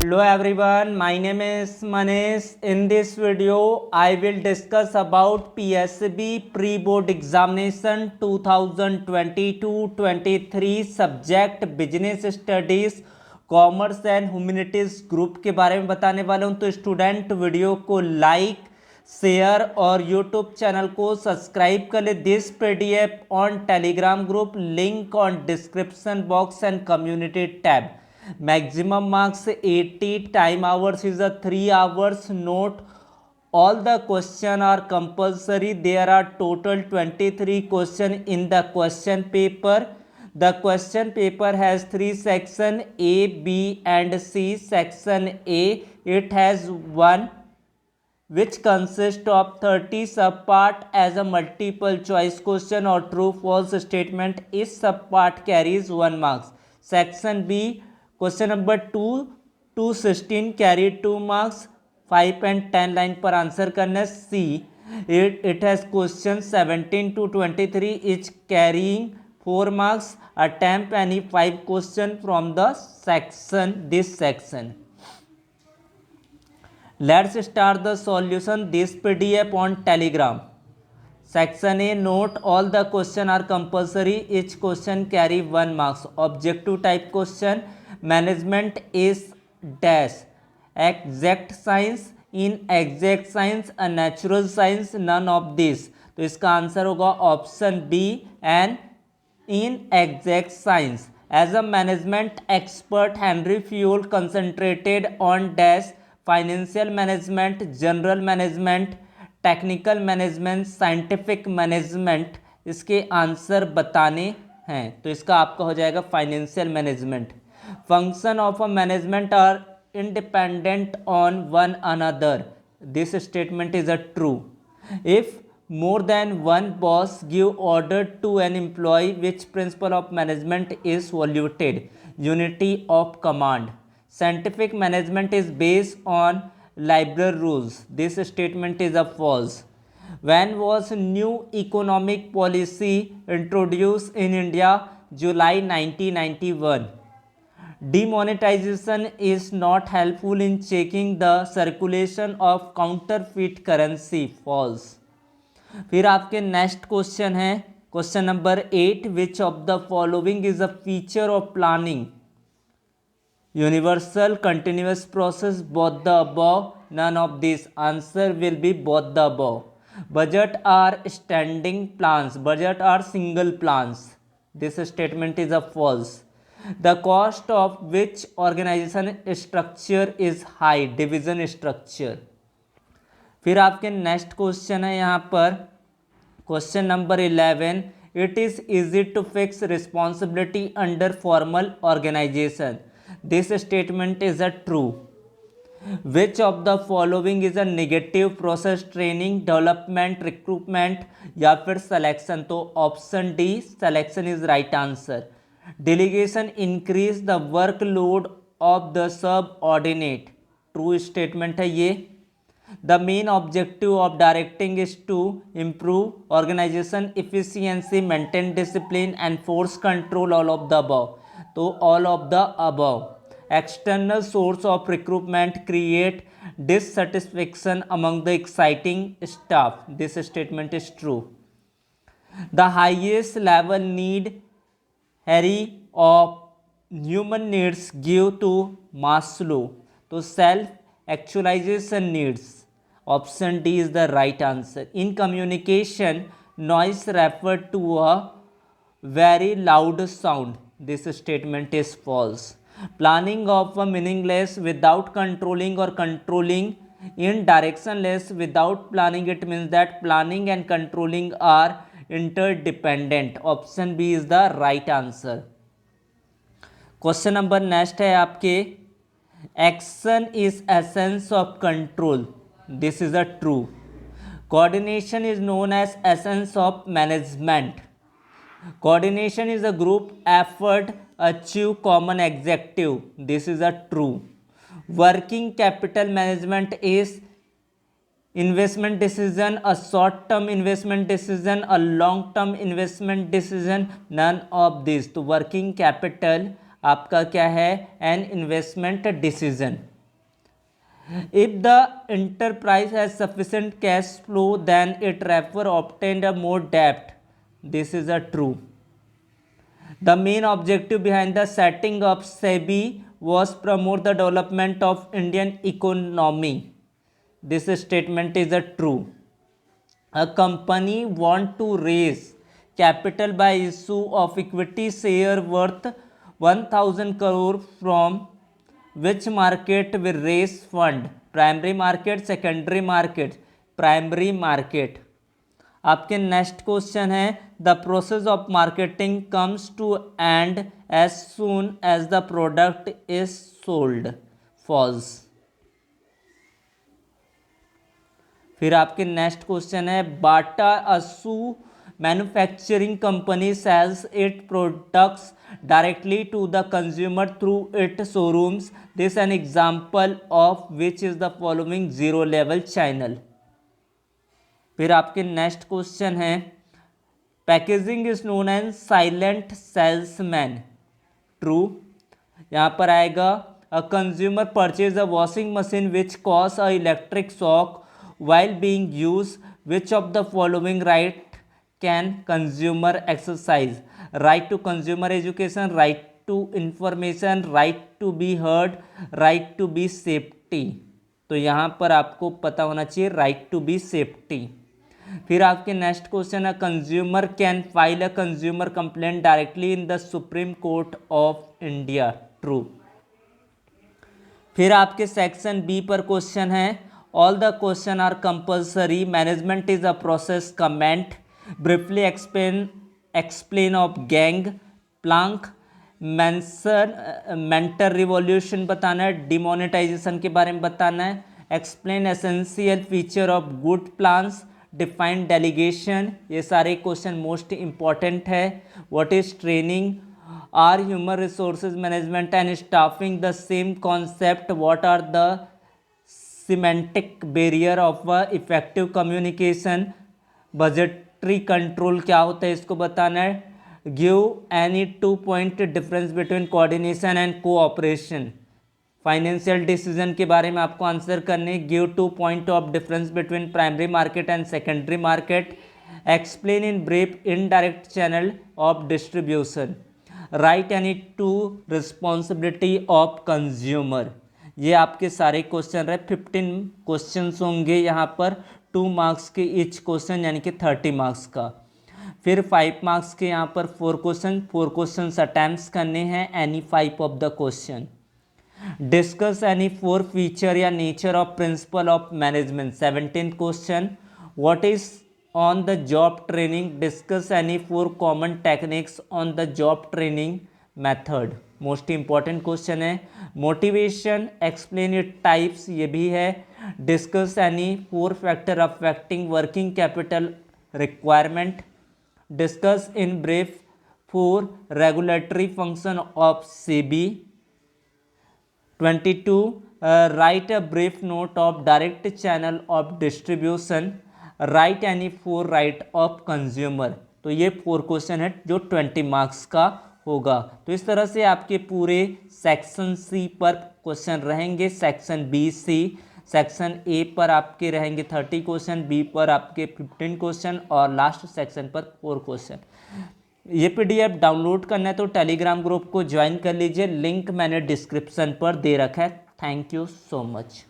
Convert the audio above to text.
Hello everyone, my name is Manish. In this video, I will discuss about PSB Pre-Board Examination 2022-23 Subject Business Studies Commerce and Humanities Group के बारे में बताने वाला हूँ। तो student video को like share और यूट्यूब चैनल को सब्सक्राइब कर ले। This PDF on Telegram group, link on description box and community tab. Maximum marks 80, time hours is a 3 hours. Note all the question are compulsory. There are total 23 question in the question paper. The question paper has 3 section A, B and C. Section A, it has 1 which consists of 30 subpart as a multiple choice question or true false statement. Each subpart carries 1 marks. Section B, question number 2 carry 2 marks, 5 and 10 line पर answer करना है। See it has question 17 to 23 etch carrying 4 marks. Attempt any 5 question from the section this section. Let's start the solution this PDF on Telegram. Section A, note all the question are compulsory. Each question carry 1 marks. Objective type question. Management is dash. Exact science, inexact science, a natural science, none of these. तो इसका answer होगा option B and inexact science. As a management expert, Henry Fayol concentrated on dash. Financial management, general management, technical management, scientific management इसके answer बताने हैं। तो इसका आपका हो जाएगा financial management. Function of a management are independent on one another. This statement is a true. If more than one boss give order to an employee, which principle of management is violated? Unity of command. Scientific management is based on liberal rules. This statement is a false. When was new economic policy introduced in India? July 1991. Demonetization is not helpful in checking the circulation of counterfeit currency. False. फिर आपके next question है question number 8, which of the following is a feature of planning? Universal, continuous process, both the above, none of this. Answer will be both the above. Budget are standing plans, budget are single plans. This statement is a false. The cost of which organisation structure is high? Division structure. फिर आपके next question है यहाँ पर question number 11, it is easy to fix responsibility under formal organisation. This statement is a true. Which of the following is a negative process? Training, development, recruitment या फिर selection. तो option D selection is right answer. Delegation increase the workload of the subordinate. True statement है ये। The main objective of directing is to improve organization efficiency, maintain discipline, enforce control. All of the above. तो all of the above. External source of recruitment create dissatisfaction among the exciting staff. This statement is true. The highest level need hierarchy of human needs give to Maslow. तो self actualization needs. Option D is the right answer. In communication, noise referred to a very loud sound. This statement is false. Planning of a meaningless without controlling or controlling in directionless without planning. It means that planning and controlling are interdependent. Option B is the right answer. Question number next है आपके action is essence of control. This is a true. Coordination is known as essence of management. Coordination is a group effort achieve common objective. This is a true. Working capital management is investment decision, a short term investment decision, a long term investment decision, none of these. तो working capital आपका क्या है? An investment decision. If the enterprise has sufficient cash flow, then it rather obtained a more debt. This is a true. The main objective behind the setting up SEBI was promote the development of Indian economy. This statement is a true. A company want to raise capital by issue of equity share worth 1000 crore from which market will raise fund? Primary market, secondary market, primary market. आपके next question है the process of marketing comes to end as soon as the product is sold. False. फिर आपके next question है Bata as a manufacturing company sells it products directly to the consumer through its showrooms. This is an example of which is the following zero level channel. फिर आपके next question है packaging is known as silent salesman. True. यहाँ पर आएगा a consumer purchase a washing machine which cause a electric shock while being used. Which of the following right can consumer exercise? Right to consumer education, right to information, right to be heard, right to be safety. तो यहाँ पर आपको पता होना चाहिए right to be safety. फिर आपके next question है consumer can file a consumer complaint directly in the supreme court of India. True. फिर आपके सेक्शन बी पर क्वेश्चन है all the question are compulsory. Management is a process. Comment. Briefly explain of gang plank. Mentor revolution बताना है. Demonetisation के बारे में बताना है. Explain essential feature of good plans. Define delegation. ये सारे क्वेश्चन मोस्ट इंपॉर्टेंट है. What is training. Are human resources management and staffing the same concept. What are the semantic barrier of effective communication. Budgetary control क्या होता है इसको बताना है. Give any 2 point difference between coordination and cooperation. Financial decision के बारे में आपको आंसर करने. Give 2 point of difference between primary market and secondary market. Explain in brief indirect channel of distribution. Write any two responsibility of consumer. ये आपके सारे question रहे. 15 question होंगे यहाँ पर 2 मार्क्स के ईच क्वेश्चन यानी कि 30 मार्क्स का. फिर 5 मार्क्स के यहाँ पर 4 क्वेश्चन अटैम्प्ट करने हैं any 5 of the question. Discuss any 4 feature या nature of principle of management. 17 question. What is on the job training. Discuss any 4 common techniques on the job training method. Most important question है. Motivation. Explain it types. ये भी है. Discuss any 4 factor affecting working capital requirement. Discuss in brief 4 regulatory function of SEBI. 22 write a brief note of direct channel of distribution. Write any 4 right of consumer. तो ये 4 question है जो 20 marks का होगा. तो इस तरह से आपके पूरे सेक्शन सी पर क्वेश्चन रहेंगे. Section B C. Section A पर आपके रहेंगे 30 क्वेश्चन. बी पर आपके 15 क्वेश्चन और लास्ट सेक्शन पर 4 क्वेश्चन. ये पीडीएफ डाउनलोड करना है तो टेलीग्राम ग्रुप को ज्वाइन कर लीजिए. लिंक मैंने डिस्क्रिप्शन पर दे रखा है. Thank you so much.